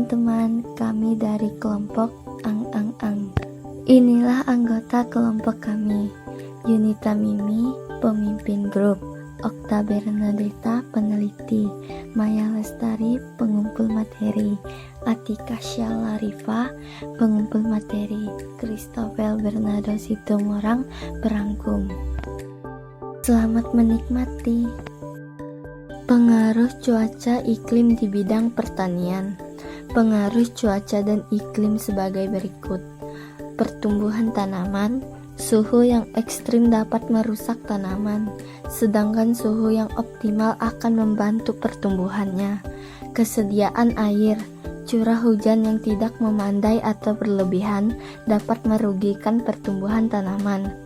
teman-teman, kami dari kelompok Ang. Inilah anggota kelompok kami: Yunita Mimi, pemimpin grup; Okta Bernadetta, peneliti; Maya Lestari, pengumpul materi; Atika Syalarifa, pengumpul materi; Christopher Bernardo Situmorang, perangkum. Selamat menikmati. Pengaruh cuaca iklim di bidang pertanian. Pengaruh cuaca dan iklim sebagai berikut. Pertumbuhan tanaman. Suhu yang ekstrim dapat merusak tanaman, sedangkan suhu yang optimal akan membantu pertumbuhannya. Kesediaan air. Curah hujan yang tidak memandai atau berlebihan dapat merugikan pertumbuhan tanaman.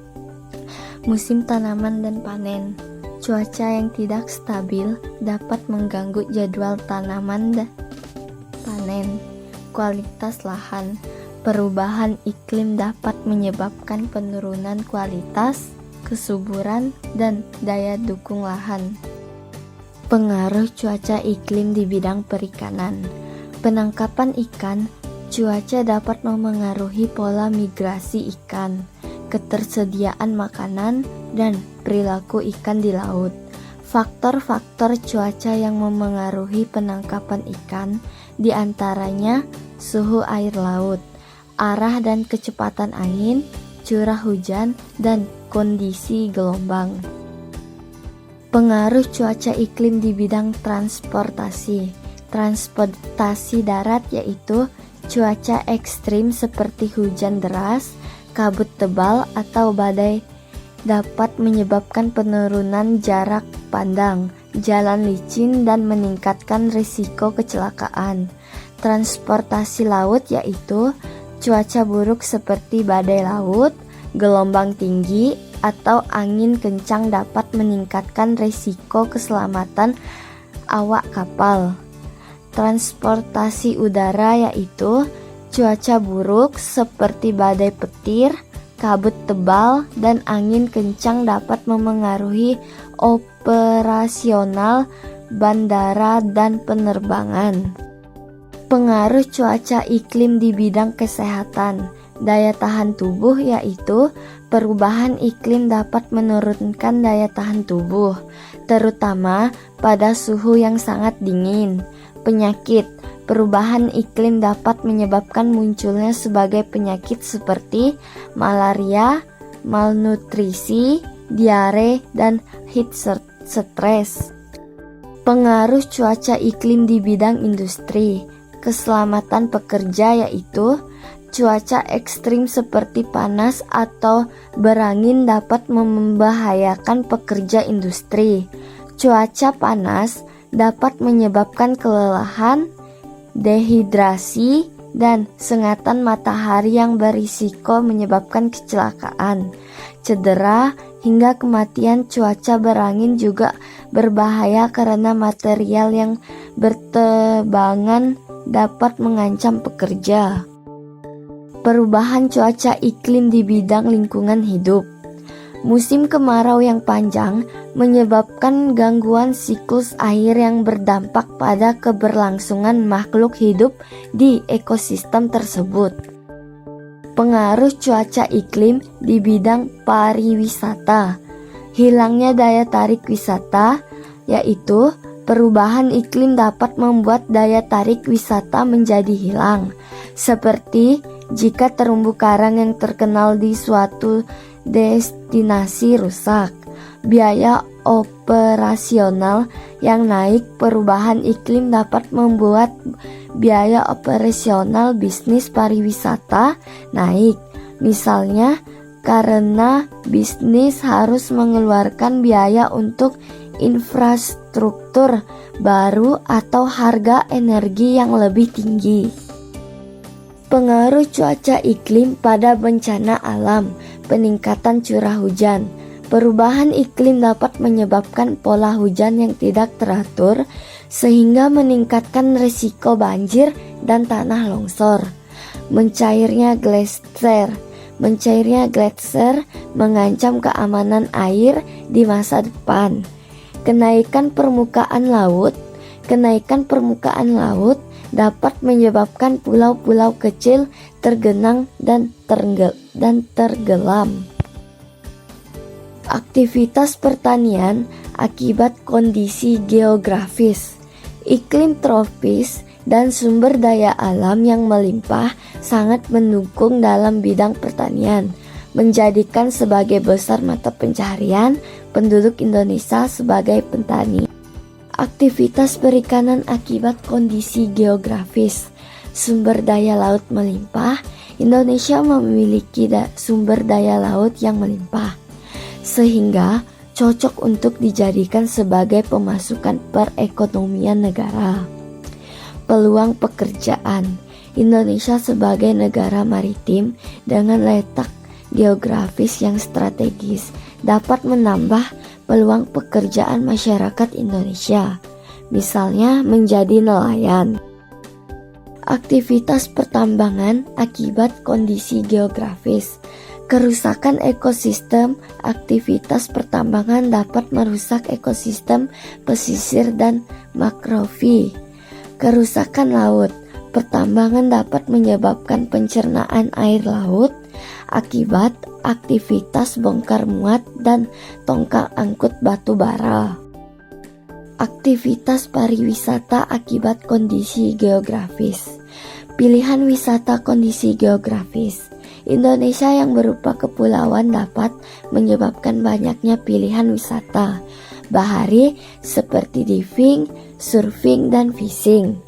Musim tanaman dan panen. Cuaca yang tidak stabil dapat mengganggu jadwal tanaman dan panen. Kualitas lahan. Perubahan iklim dapat menyebabkan penurunan kualitas, kesuburan, dan daya dukung lahan. Pengaruh cuaca iklim di bidang perikanan. Penangkapan ikan. Cuaca dapat memengaruhi pola migrasi ikan, ketersediaan makanan, dan perilaku ikan di laut. Faktor-faktor cuaca yang memengaruhi penangkapan ikan diantaranya suhu air laut, arah dan kecepatan angin, curah hujan, dan kondisi gelombang. Pengaruh cuaca iklim di bidang transportasi. Transportasi darat yaitu cuaca ekstrim seperti hujan deras, kabut tebal, atau badai dapat menyebabkan penurunan jarak pandang, jalan licin, dan meningkatkan risiko kecelakaan. Transportasi laut yaitu cuaca buruk seperti badai laut, gelombang tinggi, atau angin kencang dapat meningkatkan risiko keselamatan awak kapal. Transportasi udara yaitu cuaca buruk seperti badai petir, kabut tebal, dan angin kencang dapat memengaruhi operasional bandara dan penerbangan. Pengaruh cuaca iklim di bidang kesehatan. Daya tahan tubuh yaitu perubahan iklim dapat menurunkan daya tahan tubuh, terutama pada suhu yang sangat dingin. Penyakit. Perubahan iklim dapat menyebabkan munculnya sebagai penyakit seperti malaria, malnutrisi, diare, dan heat stress. Pengaruh cuaca iklim di bidang industri. Keselamatan pekerja yaitu cuaca ekstrim seperti panas atau berangin dapat membahayakan pekerja industri. Cuaca panas dapat menyebabkan kelelahan, dehidrasi, dan sengatan matahari yang berisiko menyebabkan kecelakaan, cedera, hingga kematian. Cuaca berangin juga berbahaya karena material yang bertebangan dapat mengancam pekerja. Perubahan cuaca iklim di bidang lingkungan hidup. Musim kemarau yang panjang menyebabkan gangguan siklus air yang berdampak pada keberlangsungan makhluk hidup di ekosistem tersebut. Pengaruh cuaca iklim di bidang pariwisata. Hilangnya daya tarik wisata, yaitu perubahan iklim dapat membuat daya tarik wisata menjadi hilang, seperti jika terumbu karang yang terkenal di suatu destinasi rusak. Biaya operasional yang naik. Perubahan iklim dapat membuat biaya operasional bisnis pariwisata naik, misalnya karena bisnis harus mengeluarkan biaya untuk infrastruktur baru atau harga energi yang lebih tinggi. Pengaruh cuaca iklim pada bencana alam. Peningkatan curah hujan. Perubahan iklim dapat menyebabkan pola hujan yang tidak teratur, sehingga meningkatkan risiko banjir dan tanah longsor. Mencairnya glaser. Mencairnya glaser mengancam keamanan air di masa depan. Kenaikan permukaan laut. Kenaikan permukaan laut dapat menyebabkan pulau-pulau kecil tergenang dan tenggelam. Aktivitas pertanian akibat kondisi geografis, iklim tropis, dan sumber daya alam yang melimpah sangat mendukung dalam bidang pertanian, menjadikan sebagai besar mata pencaharian penduduk Indonesia sebagai petani. Aktivitas perikanan akibat kondisi geografis, sumber daya laut melimpah. Indonesia memiliki sumber daya laut yang melimpah, sehingga cocok untuk dijadikan sebagai pemasukan perekonomian negara. Peluang pekerjaan, Indonesia sebagai negara maritim dengan letak geografis yang strategis dapat menambah peluang pekerjaan masyarakat Indonesia, misalnya menjadi nelayan. Aktivitas pertambangan akibat kondisi geografis, kerusakan ekosistem. Aktivitas pertambangan dapat merusak ekosistem pesisir dan mangrove. Kerusakan laut, pertambangan dapat menyebabkan pencernaan air laut akibat aktivitas bongkar muat dan tongkang angkut batu bara. Aktivitas pariwisata akibat kondisi geografis, pilihan wisata kondisi geografis. Indonesia yang berupa kepulauan dapat menyebabkan banyaknya pilihan wisata bahari seperti diving, surfing, dan fishing.